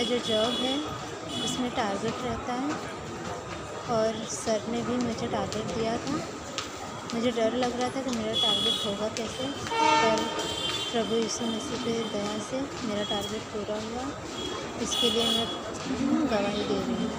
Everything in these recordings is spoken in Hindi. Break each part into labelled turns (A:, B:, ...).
A: मेरा जो जॉब है उसमें टारगेट रहता है और सर ने भी मुझे टारगेट दिया था। मुझे डर लग रहा था कि मेरा टारगेट होगा कैसे, पर प्रभु यीशु मसीह की दया से मेरा टारगेट पूरा हुआ। इसके लिए मैं गवाही दे रही हूँ।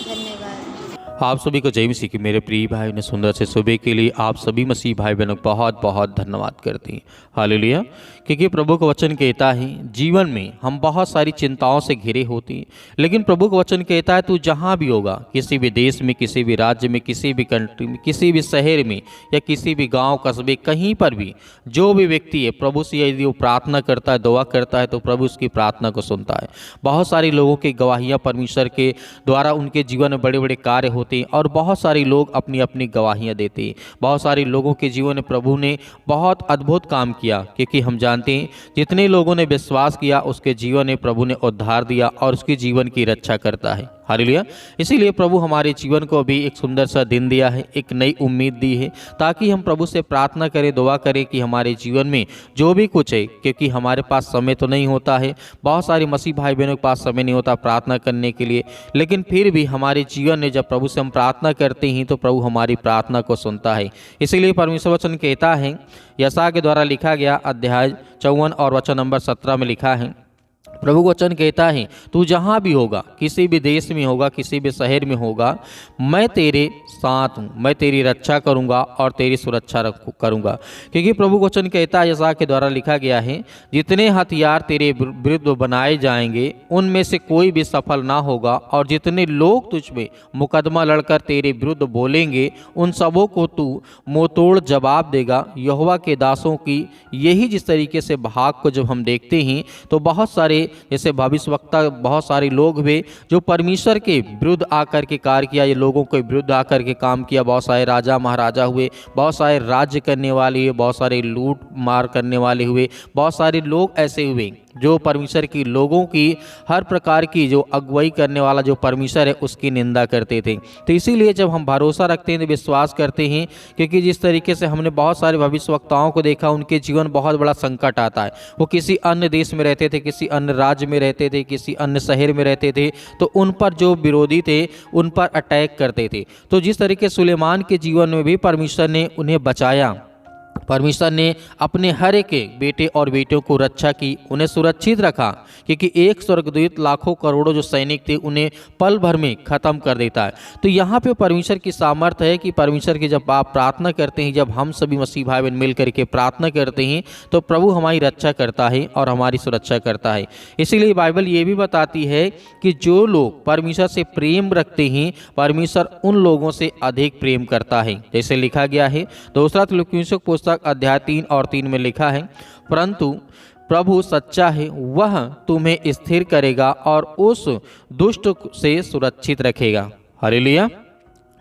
A: धन्यवाद।
B: आप सभी को जय मसीह की। मेरे प्रिय भाई ने सुंदर से सुबह के लिए आप सभी मसीह भाई बहनों को बहुत बहुत धन्यवाद करती हैं। हालेलुया। क्योंकि प्रभु का वचन कहता है जीवन में हम बहुत सारी चिंताओं से घिरे होते हैं, लेकिन प्रभु का वचन कहता है तू जहाँ भी होगा, किसी भी देश में, किसी भी राज्य में, किसी भी कंट्री में, किसी भी शहर में या किसी भी गांव कस्बे, कहीं पर भी जो भी व्यक्ति है प्रभु से यदि वो प्रार्थना करता है, दुआ करता है, तो प्रभु उसकी प्रार्थना को सुनता है। बहुत सारे लोगों की गवाहियाँ परमेश्वर के द्वारा उनके जीवन में बड़े बड़े कार्य होते हैं और बहुत सारे लोग अपनी अपनी गवाहियाँ देते हैं। बहुत सारे लोगों के जीवन में प्रभु ने बहुत अद्भुत काम किया, क्योंकि हम जानते हैं जितने लोगों ने विश्वास किया उसके जीवन में प्रभु ने उद्धार दिया और उसके जीवन की रक्षा करता है। हालेलुया। इसीलिए प्रभु हमारे जीवन को भी एक सुंदर सा दिन दिया है, एक नई उम्मीद दी है, ताकि हम प्रभु से प्रार्थना करें, दुआ करें कि हमारे जीवन में जो भी कुछ है, क्योंकि हमारे पास समय तो नहीं होता है, बहुत सारे मसीह भाई बहनों के पास समय नहीं होता प्रार्थना करने के लिए, लेकिन फिर भी हमारे जीवन में जब प्रभु से हम प्रार्थना करते हैं तो प्रभु हमारी प्रार्थना को सुनता है। इसीलिए परमेश्वर वचन कहता है, यशायाह के द्वारा लिखा गया अध्याय 54 और वचन नंबर 17 में लिखा है, प्रभु वचन कहता है तू जहाँ भी होगा, किसी भी देश में होगा, किसी भी शहर में होगा, मैं तेरे साथ हूँ, मैं तेरी रक्षा करूँगा और तेरी सुरक्षा करूँगा। क्योंकि प्रभु वचन कहता है, यशायाह के द्वारा लिखा गया है, जितने हथियार तेरे विरुद्ध बनाए जाएंगे उनमें से कोई भी सफल ना होगा, और जितने लोग तुझ में मुकदमा लड़कर तेरे विरुद्ध बोलेंगे उन सबों को तू मुंहतोड़ जवाब देगा। यहोवा के दासों की यही जिस तरीके से भाग को जब हम देखते हैं तो बहुत सारे जैसे भविष्यवक्ता, बहुत सारे लोग हुए जो परमेश्वर के विरुद्ध आकर के कार्य किया, ये लोगों के विरुद्ध आकर के काम किया। बहुत सारे राजा महाराजा हुए, बहुत सारे राज्य करने वाले हुए, बहुत सारे लूट मार करने वाले हुए, बहुत सारे लोग ऐसे हुए जो परमेश्वर की लोगों की हर प्रकार की जो अगुवाई करने वाला जो परमेश्वर है उसकी निंदा करते थे। तो इसीलिए जब हम भरोसा रखते हैं तो विश्वास करते हैं, क्योंकि जिस तरीके से हमने बहुत सारे भविष्यवक्ताओं को देखा, उनके जीवन बहुत बड़ा संकट आता है। वो किसी अन्य देश में रहते थे, किसी अन्य राज्य में रहते थे, किसी अन्य शहर में रहते थे, तो उन पर जो विरोधी थे उन पर अटैक करते थे। तो जिस तरीके सुलेमान के जीवन में भी परमेश्वर ने उन्हें बचाया, परमेश्वर ने अपने हर एक बेटे और बेटियों को रक्षा की, उन्हें सुरक्षित रखा, क्योंकि एक स्वर्गदूत लाखों करोड़ों जो सैनिक थे उन्हें पल भर में ख़त्म कर देता है। तो यहाँ पे परमेश्वर की सामर्थ्य है कि परमेश्वर की जब आप प्रार्थना करते हैं, जब हम सभी मसीह भाई बहन मिल करके प्रार्थना करते हैं तो प्रभु हमारी रक्षा करता है और हमारी सुरक्षा करता है। इसीलिए बाइबल ये भी बताती है कि जो लोग परमेश्वर से प्रेम रखते हैं परमेश्वर उन लोगों से अधिक प्रेम करता है। जैसे लिखा गया है दूसरा तिमुथियुस पुस्तक अध्याय 3 और 3 में लिखा है, परंतु प्रभु सच्चा है, वह तुम्हें स्थिर करेगा और उस दुष्ट से सुरक्षित रखेगा। हालेलुया।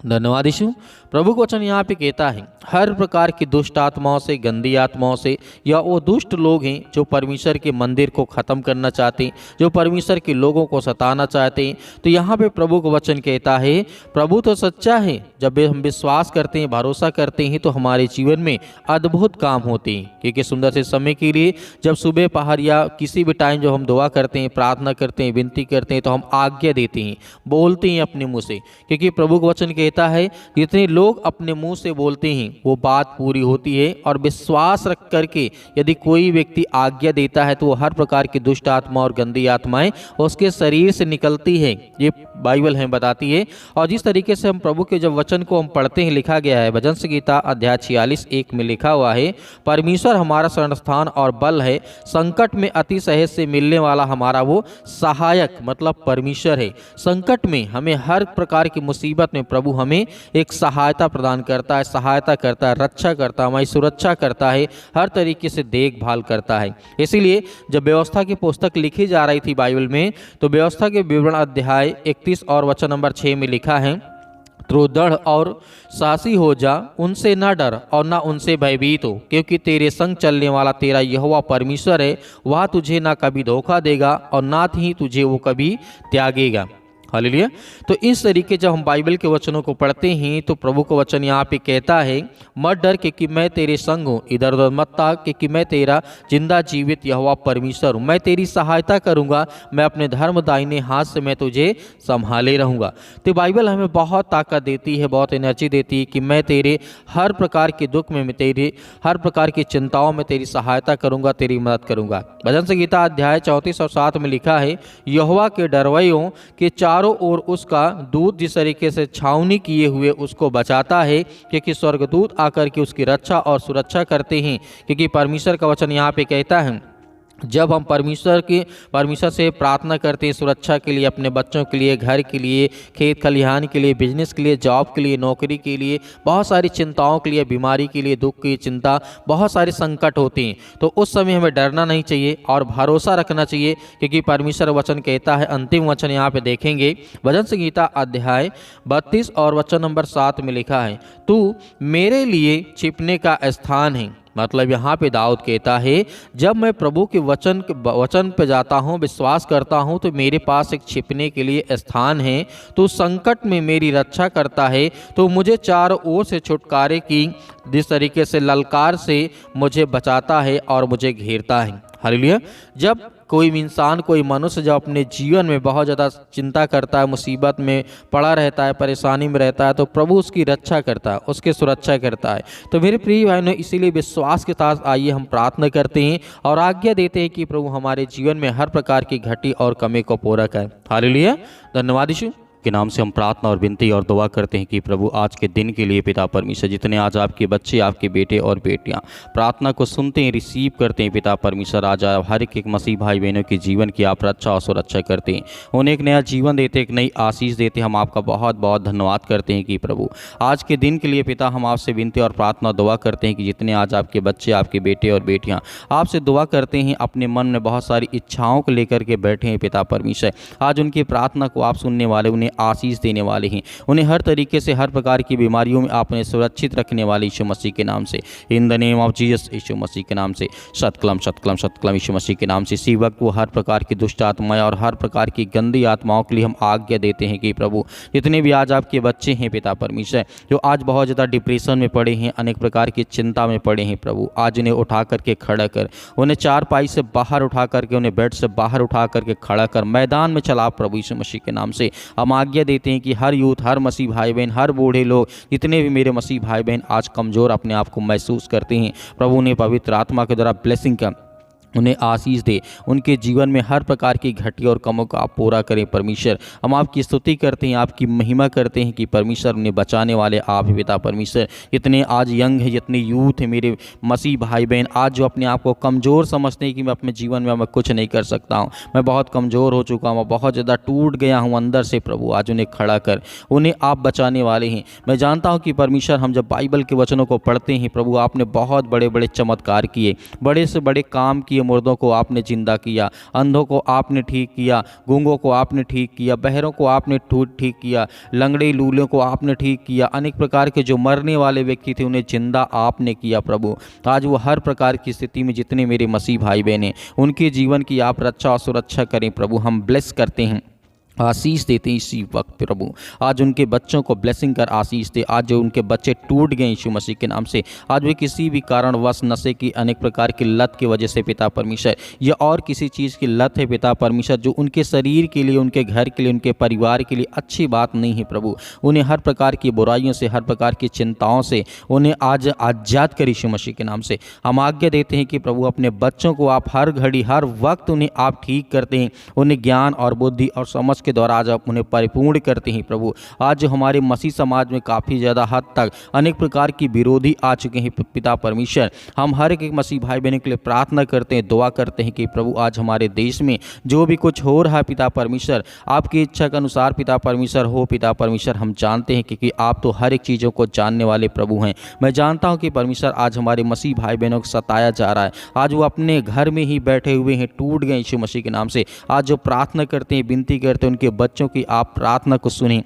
B: धन्यवाद यीशु। प्रभु का वचन यहाँ पे कहता है हर प्रकार की दुष्ट आत्माओं से, गंदी आत्माओं से, या वो दुष्ट लोग हैं जो परमेश्वर के मंदिर को ख़त्म करना चाहते हैं, जो परमेश्वर के लोगों को सताना चाहते हैं, तो यहाँ पे प्रभु का वचन कहता है प्रभु तो सच्चा है। जब हम विश्वास करते हैं, भरोसा करते हैं, तो हमारे जीवन में अद्भुत काम होते हैं। क्योंकि सुंदर से समय के लिए जब सुबह पहर या किसी भी टाइम जब हम दुआ करते हैं, प्रार्थना करते हैं, विनती करते हैं, तो हम आज्ञा देते हैं, बोलते हैं अपने मुँह से। क्योंकि प्रभु का वचन कहता है जितने लोग अपने मुंह से बोलते हैं वो बात पूरी होती है, और विश्वास रख करके यदि कोई व्यक्ति आज्ञा देता है तो वो हर प्रकार की दुष्ट आत्मा और गंदी आत्माएं उसके शरीर से निकलती है। ये बाइबल हमें बताती है। और जिस तरीके से हम प्रभु के जब वचन को हम पढ़ते हैं, लिखा गया है भजन संगीता अध्याय 46:1 में लिखा हुआ है, परमेश्वर हमारा शरणस्थान और बल है, संकट में अति सहज से मिलने वाला हमारा वो सहायक, मतलब परमेश्वर है। संकट में हमें हर प्रकार की मुसीबत में प्रभु हमें एक सहायता प्रदान करता है, सहायता करता है, रक्षा करता है, हमारी सुरक्षा करता है, हर तरीके से देखभाल करता है। इसीलिए जब व्यवस्था की पुस्तक लिखी जा रही थी बाइबल में, तो व्यवस्था के विवरण अध्याय 31 और वचन नंबर 6 में लिखा है, तो दृढ़ और साहसी हो जा, उनसे न डर और न उनसे भयभीत हो, क्योंकि तेरे संग चलने वाला तेरा यहोवा परमेश्वर है, वह तुझे ना कभी धोखा देगा और ना ही तुझे वो कभी त्यागेगा। हालेलुया। तो इस तरीके जब हम बाइबल के वचनों को पढ़ते हैं तो प्रभु का वचन यहाँ पे कहता है, मत डर क्योंकि मैं तेरे संग हूँ, इधर उधर मत ताक क्योंकि मैं तेरा जिंदा जीवित यहोवा परमेश्वर हूँ। मैं तेरी सहायता करूँगा, मैं अपने धर्म दाहिने हाथ से मैं तुझे संभाले रहूँगा। तो बाइबल हमें बहुत ताकत देती है, बहुत एनर्जी देती है कि मैं तेरे हर प्रकार के दुख में, मैं तेरे हर प्रकार की चिंताओं में तेरी सहायता करूँगा, तेरी मदद करूँगा। भजन संगीता अध्याय 34 और 7 में लिखा है, यहोवा के डरवैयों के चारों और उसका दूत जिस तरीके से छावनी किए हुए उसको बचाता है, क्योंकि स्वर्गदूत आकर के उसकी रक्षा और सुरक्षा करते हैं। क्योंकि परमेश्वर का वचन यहाँ पे कहता है, जब हम परमेश्वर से प्रार्थना करते हैं सुरक्षा के लिए, अपने बच्चों के लिए, घर के लिए, खेत खलिहान के लिए, बिजनेस के लिए, जॉब के लिए, नौकरी के लिए, बहुत सारी चिंताओं के लिए, बीमारी के लिए, दुख की चिंता, बहुत सारे संकट होते हैं, तो उस समय हमें डरना नहीं चाहिए और भरोसा रखना चाहिए। क्योंकि परमेश्वर वचन कहता है, अंतिम वचन यहाँ पे देखेंगे, भजन संगीता अध्याय 32 और वचन नंबर 7 में लिखा है, तू मेरे लिए छिपने का स्थान है। मतलब यहाँ पे दाऊद कहता है, जब मैं प्रभु के वचन पे जाता हूँ, विश्वास करता हूँ, तो मेरे पास एक छिपने के लिए स्थान है। तो संकट में मेरी रक्षा करता है, तो मुझे चारों ओर से छुटकारे की जिस तरीके से ललकार से मुझे बचाता है और मुझे घेरता है। हालेलुया। जब कोई इंसान, कोई मनुष्य जब अपने जीवन में बहुत ज़्यादा चिंता करता है, मुसीबत में पड़ा रहता है, परेशानी में रहता है, तो प्रभु उसकी रक्षा करता है, उसकी सुरक्षा करता है। तो मेरे प्रिय भाइयों, इसीलिए विश्वास के साथ आइए हम प्रार्थना करते हैं और आज्ञा देते हैं कि प्रभु हमारे जीवन में हर प्रकार की घटी और कमी को पूरा करें। हालेलुया। धन्यवाद यीशु के नाम से हम प्रार्थना और विनती और दुआ करते हैं कि प्रभु आज के दिन के लिए पिता परमेश्वर, जितने आज आपके बच्चे, आपके बेटे और बेटियां प्रार्थना को सुनते हैं, रिसीव करते हैं, पिता परमेश्वर आज आप हर एक मसीह भाई बहनों के जीवन की आप रक्षा और सुरक्षा करते हैं, उन्हें एक नया जीवन देते, एक नई आशीष देते। हम आपका बहुत बहुत धन्यवाद करते हैं कि प्रभु आज के दिन के लिए पिता हम आपसे विनती और प्रार्थना दुआ करते हैं कि जितने आज आपके बच्चे, आपके बेटे और बेटियाँ आपसे दुआ करते हैं, अपने मन में बहुत सारी इच्छाओं को लेकर के बैठे हैं, पिता परमेश्वर आज उनकी प्रार्थना को आप सुनने वाले, उन्हें आशीष देने वाले हैं, उन्हें हर तरीके से हर प्रकार की बीमारियों में आपने सुरक्षित रखने वाले यीशु मसीह के नाम से, in the name of Jesus, Yeshu Masih के नाम से सतकलम सतकलम सतकलम यीशु मसीह के नाम से। इसी वक्त वो हर प्रकार की दुष्ट आत्माएं और हर प्रकार की गंदी आत्माओं के लिए हम आज्ञा देते हैं कि प्रभु जितने भी आज आपके बच्चे हैं पिता परमेश्वर, जो आज बहुत ज़्यादा डिप्रेशन में पड़े हैं, अनेक प्रकार की चिंता में पड़े हैं, प्रभु आज उन्हें उठा करके खड़ा कर, उन्हें चारपाई से बाहर उठा करके, उन्हें बेड से बाहर उठा करके खड़ा कर, मैदान में चला प्रभु यीशु मसीह के नाम से। हम आज्ञा देते हैं कि हर यूथ, हर मसीह भाई बहन, हर बूढ़े लोग, जितने भी मेरे मसीह भाई बहन आज कमज़ोर अपने आप को महसूस करते हैं, प्रभु ने पवित्र आत्मा के द्वारा ब्लेसिंग का, उन्हें आशीष दे, उनके जीवन में हर प्रकार की घटी और कमों को आप पूरा करें परमेश्वर। हम आपकी स्तुति करते हैं, आपकी महिमा करते हैं कि परमेश्वर उन्हें बचाने वाले आप ही पिता परमेश्वर। जितने आज यंग है, जितने यूथ है मेरे मसीह भाई बहन, आज जो अपने आप को कमज़ोर समझते हैं कि मैं अपने जीवन में मैं कुछ नहीं कर सकता हूँ, मैं बहुत कमज़ोर हो चुका हूँ, बहुत ज़्यादा टूट गया हूँ अंदर से, प्रभु आज उन्हें खड़ा कर, उन्हें आप बचाने वाले हैं। मैं जानता हूँ कि परमेश्वर हम जब बाइबल के वचनों को पढ़ते हैं प्रभु, आपने बहुत बड़े बड़े चमत्कार किए, बड़े से बड़े काम किए, मुर्दों को आपने जिंदा किया, अंधों को आपने ठीक किया, गूंगों को आपने ठीक किया, बहरों को आपने ठीक किया, लंगड़े लूलों को आपने ठीक किया, अनेक प्रकार के जो मरने वाले व्यक्ति थे उन्हें जिंदा आपने किया प्रभु। आज वो हर प्रकार की स्थिति में जितने मेरे मसीह भाई बहन हैं उनके जीवन की आप रक्षा और सुरक्षा करें प्रभु। हम ब्लेस करते हैं, आशीष देते हैं इसी वक्त प्रभु। आज उनके बच्चों को ब्लेसिंग कर आशीष दे। आज जो उनके बच्चे टूट गए यीशु मसीह के नाम से, आज वे किसी भी कारणवश नशे की अनेक प्रकार की लत की वजह से पिता परमेश्वर, या और किसी चीज़ की लत है पिता परमेश्वर, जो उनके शरीर के लिए, उनके घर के लिए, उनके परिवार के लिए अच्छी बात नहीं है प्रभु। उन्हें हर प्रकार की बुराइयों से, हर प्रकार की चिंताओं से उन्हें आज आज़ाद कर यीशु मसीह के नाम से। हम आज्ञा देते हैं कि प्रभु अपने बच्चों को आप हर घड़ी, हर वक्त उन्हें आप ठीक करते हैं, उन्हें ज्ञान और बुद्धि और समझ के द्वारा आज आप उन्हें परिपूर्ण करते हैं प्रभु। आज जो हमारे मसीह समाज में काफ़ी ज़्यादा हद तक अनेक प्रकार की विरोधी आ चुके हैं पिता परमेश्वर, हम हर एक मसीह भाई बहनों के लिए प्रार्थना करते हैं, दुआ करते हैं कि प्रभु आज हमारे देश में जो भी कुछ हो रहा है पिता परमेश्वर, आपकी इच्छा के अनुसार पिता परमेश्वर हो पिता परमेश्वर। हम जानते हैं क्योंकि आप तो हर एक चीज़ों को जानने वाले प्रभु हैं। मैं जानता हूँ कि परमेश्वर आज हमारे मसीह भाई बहनों को सताया जा रहा है, आज वो अपने घर में ही बैठे हुए हैं, टूट गए यीशु मसीह के नाम से। आज जो प्रार्थना करते हैं, विनती करते हैं, उनके बच्चों की आप प्रार्थना को सुनें,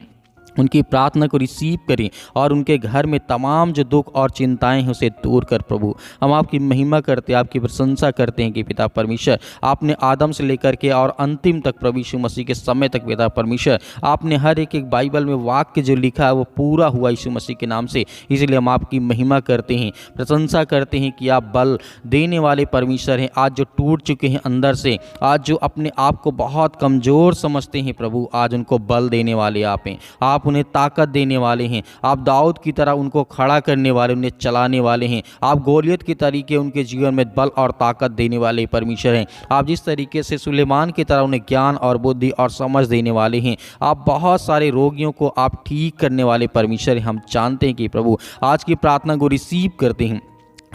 B: उनकी प्रार्थना को रिसीव करें और उनके घर में तमाम जो दुख और चिंताएं हैं उसे दूर कर। प्रभु हम आपकी महिमा करते हैं, आपकी प्रशंसा करते हैं कि पिता परमेश्वर आपने आदम से लेकर के और अंतिम तक प्रभु यीशु मसीह के समय तक पिता परमेश्वर आपने हर एक एक बाइबल में वाक्य जो लिखा है वो पूरा हुआ यीशु मसीह के नाम से। इसलिए हम आपकी महिमा करते हैं, प्रशंसा करते हैं कि आप बल देने वाले परमेश्वर हैं। आज जो टूट चुके हैं अंदर से, आज जो अपने आप को बहुत कमज़ोर समझते हैं प्रभु, आज उनको बल देने वाले आप हैं। आप उन्हें ताकत देने वाले हैं। आप दाऊद की तरह उनको खड़ा करने वाले, उन्हें चलाने वाले हैं। आप गोलियत के तरीके उनके जीवन में बल और ताकत देने वाले परमेश्वर हैं। आप जिस तरीके से सुलेमान की तरह उन्हें ज्ञान और बुद्धि और समझ देने वाले हैं। आप बहुत सारे रोगियों को आप ठीक करने वाले परमेश्वर हैं। हम जानते हैं कि प्रभु आज की प्रार्थना को रिसीव करते हैं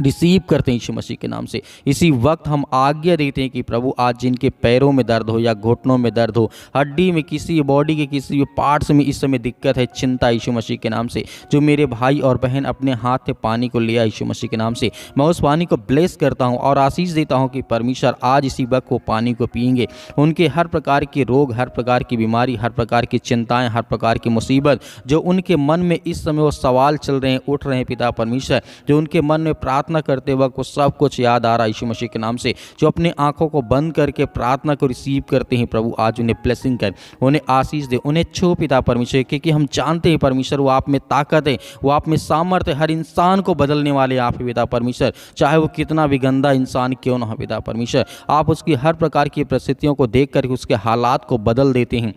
B: यीशु मसीह के नाम से। इसी वक्त हम आज्ञा देते हैं कि प्रभु आज जिनके पैरों में दर्द हो या घुटनों में दर्द हो, हड्डी में, किसी बॉडी के किसी भी पार्ट्स में इस समय दिक्कत है, चिंता, यीशु मसीह के नाम से, जो मेरे भाई और बहन अपने हाथ से पानी को लिया यीशु मसीह के नाम से, मैं उस पानी को ब्लेस करता हूँ और आशीष देता हूँ कि परमेश्वर आज इसी वक्त वो पानी को पिएंगे। उनके हर प्रकार के रोग, हर प्रकार की बीमारी, हर प्रकार की चिंताएँ, हर प्रकार की मुसीबत जो उनके मन में इस समय वो सवाल चल रहे हैं, उठ रहे हैं पिता परमेश्वर, जो उनके मन में प्रार्थना करते वक्त वो सब कुछ याद आ रहा है यीशु मसीह के नाम से, जो अपने आंखों को बंद करके प्रार्थना को रिसीव करते हैं प्रभु आज उन्हें ब्लेसिंग कर, उन्हें आशीष दे, उन्हें छू पिता परमेश्वर, क्योंकि हम जानते हैं परमेश्वर वो आप में ताकत है, वो आप में सामर्थ्य है। हर इंसान को बदलने वाले आप ही पिता परमेश्वर, चाहे वो कितना भी गंदा इंसान क्यों ना हो पिता परमेश्वर, आप उसकी हर प्रकार की परिस्थितियों को देख करके उसके हालात को बदल देते हैं।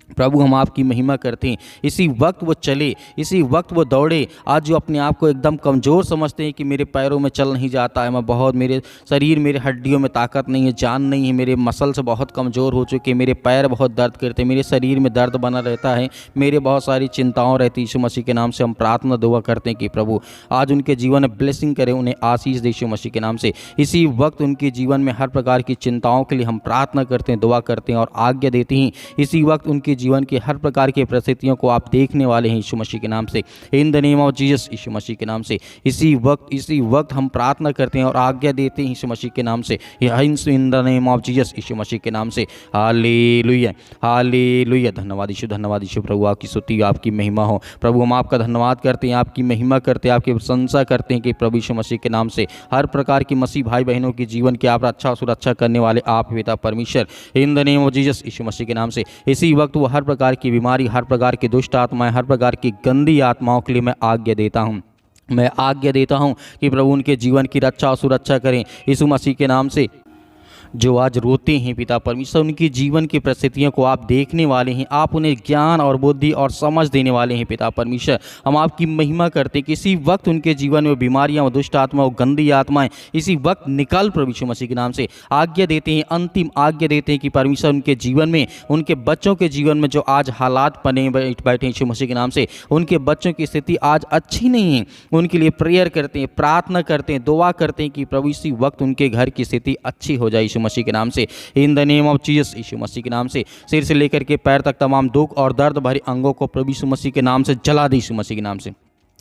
B: प्रभु हम आपकी महिमा करते हैं। इसी वक्त वो चले, इसी वक्त वो दौड़े। आज जो अपने आप को एकदम कमज़ोर समझते हैं कि मेरे पैरों में चल नहीं जाता है, मैं बहुत, मेरे शरीर, मेरे हड्डियों में ताकत नहीं है, जान नहीं है, मेरे मसल्स बहुत कमज़ोर हो चुके हैं, मेरे पैर बहुत दर्द करते हैं, मेरे शरीर में दर्द बना रहता है, मेरे बहुत सारी चिंताओं रहती है। यीशु मसीह के नाम से हम प्रार्थना दुआ करते हैं कि प्रभु आज उनके जीवन में ब्लेसिंग करें, उन्हें आशीष दे यीशु मसीह के नाम से। इसी वक्त उनके जीवन में हर प्रकार की चिंताओं के लिए हम प्रार्थना करते हैं, दुआ करते हैं और आज्ञा देते हैं। इसी वक्त उनके जीवन की हर प्रकार की परिस्थितियों को आप देखने वाले हैं यीशु मसीह के नाम से, in the name of Jesus, Yeshu Masih के नाम से। इसी वक्त हम प्रार्थना करते हैं और आज्ञा देते हैं यीशु मसीह के नाम से, in the name of Jesus, Yeshu Masih के नाम से। हालेलुया, हालेलुया। धन्यवाद यीशु, धन्यवाद यीशु। प्रभु आपकी स्तुति, आपकी महिमा हो। प्रभु हम आपका धन्यवाद करते हैं, आपकी महिमा करते हैं, आपकी प्रशंसा करते हैं कि प्रभु यीशु मसीह के नाम से हर प्रकार की मसीह भाई बहनों के जीवन की आप रक्षा सुरक्षा करने वाले आप पिता परमेश्वर, in the name of Jesus, Yeshu Masih के नाम से। इसी वक्त वो हर प्रकार की बीमारी, हर प्रकार की दुष्ट आत्माएं, हर प्रकार की गंदी आत्माओं के लिए मैं आज्ञा देता हूं, मैं आज्ञा देता हूं कि प्रभु उनके जीवन की रक्षा और सुरक्षा करें यीशु मसीह के नाम से। जो आज रोते हैं पिता परमेश्वर, उनकी जीवन की परिस्थितियों को आप देखने वाले हैं, आप उन्हें ज्ञान और बुद्धि और समझ देने वाले हैं पिता परमेश्वर। हम आपकी महिमा करते हैं कि इसी वक्त उनके जीवन में बीमारियां, दुष्ट आत्माएं, गंदी आत्माएं इसी वक्त निकल प्रभु यीशु मसीह के नाम से। आज्ञा देते हैं, अंतिम आज्ञा देते हैं कि परमेश्वर उनके जीवन में, उनके बच्चों के जीवन में जो आज हालात बने बैठे यीशु मसीह के नाम से, उनके बच्चों की स्थिति आज अच्छी नहीं है, उनके लिए प्रेयर करते हैं, प्रार्थना करते हैं, दुआ करते हैं कि प्रभु इसी वक्त उनके घर की स्थिति अच्छी हो जाए यीशु मसीह के नाम से, in the name of Jesus, Yeshu Masih के नाम से। सिर से लेकर के पैर तक तमाम दुख और दर्द भरे अंगों को प्रभु यीशु मसीह के नाम से जला दे यीशु मसीह के नाम से।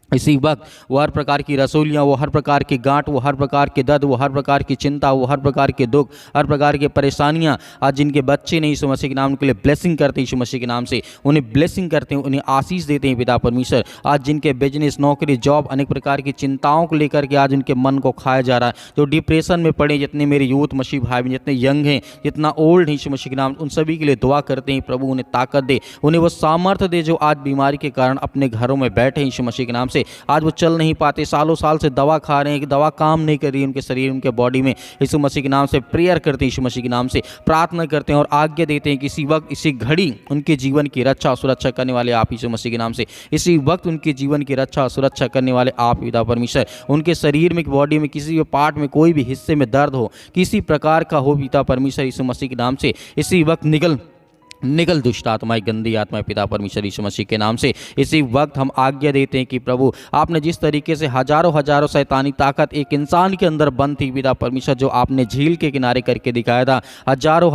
B: इसी वक्त वो हर प्रकार की रसोलियाँ, वो हर प्रकार की गांठ, वो हर प्रकार के दर्द, वो हर प्रकार की चिंता, वो हर प्रकार के दुख, हर प्रकार की परेशानियाँ, आज जिनके बच्चे नहीं यीशु मसीह के नाम के लिए ब्लेसिंग करते हैं यीशु मसीह के नाम से, उन्हें ब्लेसिंग करते हैं, उन्हें आशीष देते हैं पिता परमेश्वर। आज जिनके बिजनेस, नौकरी, जॉब, अनेक प्रकार की चिंताओं को लेकर के आज उनके मन को खाया जा रहा है, जो डिप्रेशन में पड़े, जितने मेरे यूथ मसीह भाई बहन, जितने यंग हैं, जितना ओल्ड है यीशु मसीह के नाम, उन सभी के लिए दुआ करते हैं प्रभु उन्हें ताकत दे, उन्हें वो सामर्थ्य दे जो आज बीमारी के कारण अपने घरों में बैठे हैं यीशु मसीह के नाम से। आज वो चल नहीं पाते, सालों साल से दवा खा रहे हैं कि दवा काम नहीं कर रही उनके शरीर, उनके बॉडी में, यीशु मसीह के नाम से प्रेयर करते हैं, यीशु मसीह के नाम से प्रार्थना करते हैं और आज्ञा देते हैं कि इसी वक्त, इसी घड़ी उनके जीवन की रक्षा और सुरक्षा करने वाले आप यीशु मसीह के नाम से। इसी वक्त उनके जीवन की रक्षा और सुरक्षा करने वाले आप पिता परमेश्वर। उनके शरीर में, बॉडी में, किसी भी पार्ट में, कोई भी हिस्से में दर्द हो, किसी प्रकार का हो पिता परमेश्वर, यीशु मसीह के नाम से इसी वक्त निकल दुष्ट आत्माएं, गंदी आत्माएं पिता परमेश्वर यीशु मसीह के नाम से। इसी वक्त हम आज्ञा देते हैं कि प्रभु आपने जिस तरीके से हजारों शैतानी ताकत एक इंसान के अंदर बंद थी पिता परमेश्वर, जो आपने झील के किनारे करके दिखाया था, हजारों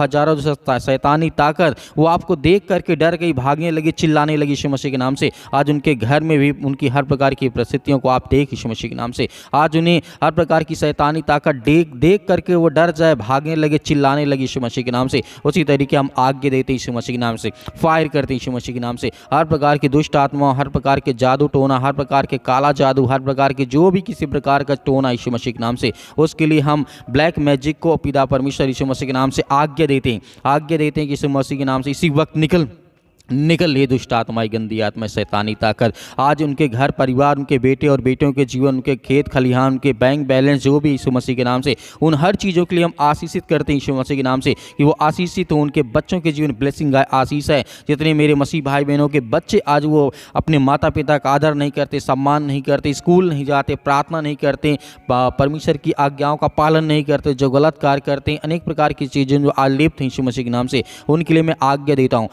B: शैतानी ताकत वो आपको देख करके डर गई, भागने लगी, चिल्लाने लगी यीशु मसीह के नाम से। आज उनके घर में भी उनकी हर प्रकार की परिस्थितियों को आप देख यीशु मसीह के नाम से। आज उन्हें हर प्रकार की शैतानी ताकत देख करके वो डर जाए, भागने लगे, चिल्लाने लगे यीशु मसीह के नाम से। उसी तरीके हम आज्ञा देते हैं यीशु मसीह के नाम से, फायर करते हैं यीशु मसीह के नाम से। हर प्रकार की दुष्ट आत्मा, हर प्रकार के जादू टोना, हर प्रकार के काला जादू, हर प्रकार के जो भी किसी प्रकार का टोना यीशु मसीह के नाम से, उसके लिए हम ब्लैक मैजिक को पिता परमेश्वर यीशु मसीह के नाम से आज्ञा देते हैं कि यीशु मसीह के नाम से इसी वक्त निकल ये दुष्ट आत्माएं, गंदी आत्मा, शैतानी ताकत आज उनके घर परिवार, उनके बेटे और बेटियों के जीवन, उनके खेत खलिहान, उनके बैंक बैलेंस जो भी यीशु मसीह के नाम से, उन हर चीज़ों के लिए हम आशीषित करते हैं यीशु मसीह के नाम से कि वो आशीषित हो। उनके बच्चों के जीवन ब्लेसिंग है, आशीष है। जितने मेरे मसीह भाई बहनों के बच्चे आज वो अपने माता पिता का आदर नहीं करते, सम्मान नहीं करते, स्कूल नहीं जाते, प्रार्थना नहीं करते, परमेश्वर की आज्ञाओं का पालन नहीं करते, जो गलत कार्य करते हैं, अनेक प्रकार की चीज़ें जो आलिप्त हैं यीशु मसीह के नाम से, उनके लिए मैं आज्ञा देता हूँ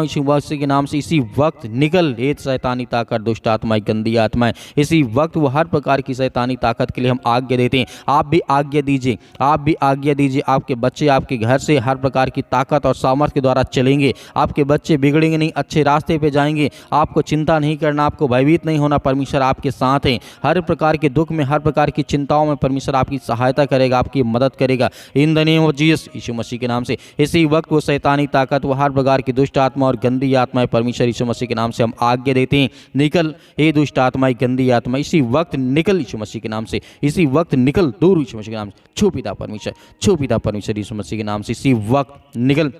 B: यीशु मसीह के नाम से। इसी वक्त निकल ये शैतानी ताकत, दुष्ट आत्माएं, गंदी आत्माएं, इसी वक्त वो हर प्रकार की शैतानी ताकत के लिए हम आज्ञा देते हैं। आप भी आज्ञा दीजिए, आपके बच्चे आपके घर से हर प्रकार की ताकत और सामर्थ्य के द्वारा चलेंगे। आपके बच्चे बिगड़ेंगे नहीं, अच्छे रास्ते पे जाएंगे। आपको चिंता नहीं करना, आपको भयभीत नहीं होना, परमेश्वर आपके साथ हैं। हर प्रकार के दुख में, हर प्रकार की चिंताओं में परमेश्वर आपकी सहायता करेगा, आपकी मदद करेगा in the name of Jesus, Yeshu Masih के नाम से। इसी वक्त वो शैतानी ताकत, वो हर प्रकार की दुष्ट आत्मा और गंदी आत्माएं परमेश्वर यीशु मसीह के नाम से हम आज्ञा देते हैं, निकल हे दुष्ट आत्माएं, गंदी आत्मा, इसी वक्त निकल यीशु मसीह के नाम से। इसी वक्त निकल दूर यीशु मसीह के नाम से। छू पिता परमेश्वर यीशु मसीह के नाम से इसी वक्त निकल।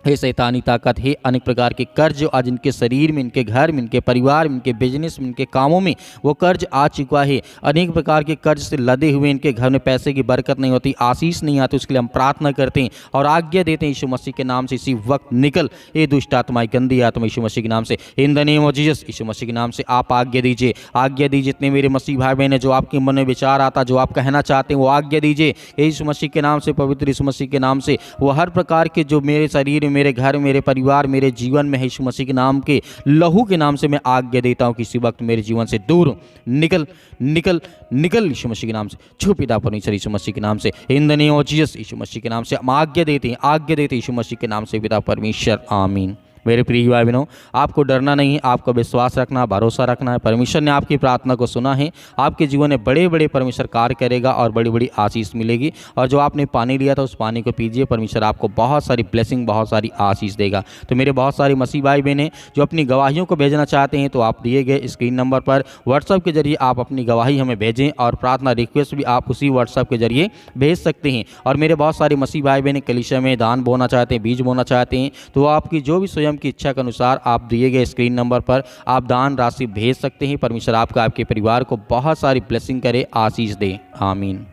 B: हे शैतानी ताकत, हे अनेक प्रकार के कर्ज आज इनके शरीर में, इनके घर में, इनके परिवार में, इनके बिजनेस में, इनके कामों में वो कर्ज आ चुका है। अनेक प्रकार के कर्ज से लदे हुए इनके घर में पैसे की बरकत नहीं होती, आशीष नहीं आती। उसके लिए हम प्रार्थना करते हैं और आज्ञा देते हैं यीशु मसीह के नाम से, इसी वक्त निकल ये दुष्ट आत्माएं, गंदी आत्मा, यीशु मसीह के नाम से। In the name of Jesus, Yeshu Masih के नाम से आप आज्ञा दीजिए। जितने मेरे मसीह भाई बहन है, जो आपके मन में विचार आता, जो आप कहना चाहते हैं, वो आज्ञा दीजिए यीशु मसीह के नाम से, पवित्र यीशु मसीह के नाम से। वो हर प्रकार के जो मेरे शरीर में, मेरे घर, मेरे परिवार, मेरे जीवन में है, यीशु मसीह के नाम के लहू के नाम से मैं आज्ञा देता हूं कि इसी वक्त मेरे जीवन से दूर निकल यीशु मसीह के नाम से। छू पिता परमेश्वर यीशु मसीह के नाम से, in the name of Jesus, Yeshu Masih के नाम से हम आज्ञा देते हैं यीशु मसीह के नाम से पिता परमेश्वर, आमीन। मेरे प्रिय भाई बहनों, आपको डरना नहीं है, आपको विश्वास रखना, भरोसा रखना है। परमेश्वर ने आपकी प्रार्थना को सुना है। आपके जीवन में बड़े बड़े परमेश्वर कार्य करेगा और बड़ी बड़ी आशीष मिलेगी। और जो आपने पानी लिया था उस पानी को पीजिए, परमेश्वर आपको बहुत सारी ब्लेसिंग, बहुत सारी आशीष देगा। तो मेरे बहुत सारे मसीह भाई बहन जो अपनी गवाहियों को भेजना चाहते हैं, तो आप दिए गए स्क्रीन नंबर पर व्हाट्सएप के जरिए आप अपनी गवाही हमें भेजें और प्रार्थना रिक्वेस्ट भी आप उसी व्हाट्सएप के जरिए भेज सकते हैं। और मेरे बहुत सारे मसीह भाई बहन कलीसिया में दान बोना चाहते हैं, बीज बोना चाहते हैं, तो आपकी जो भी स्वयं की इच्छा के अनुसार आप दिए गए स्क्रीन नंबर पर आप दान राशि भेज सकते हैं। परमेश्वर आपका, आपके परिवार को बहुत सारी ब्लेसिंग करे, आशीष दे, आमीन।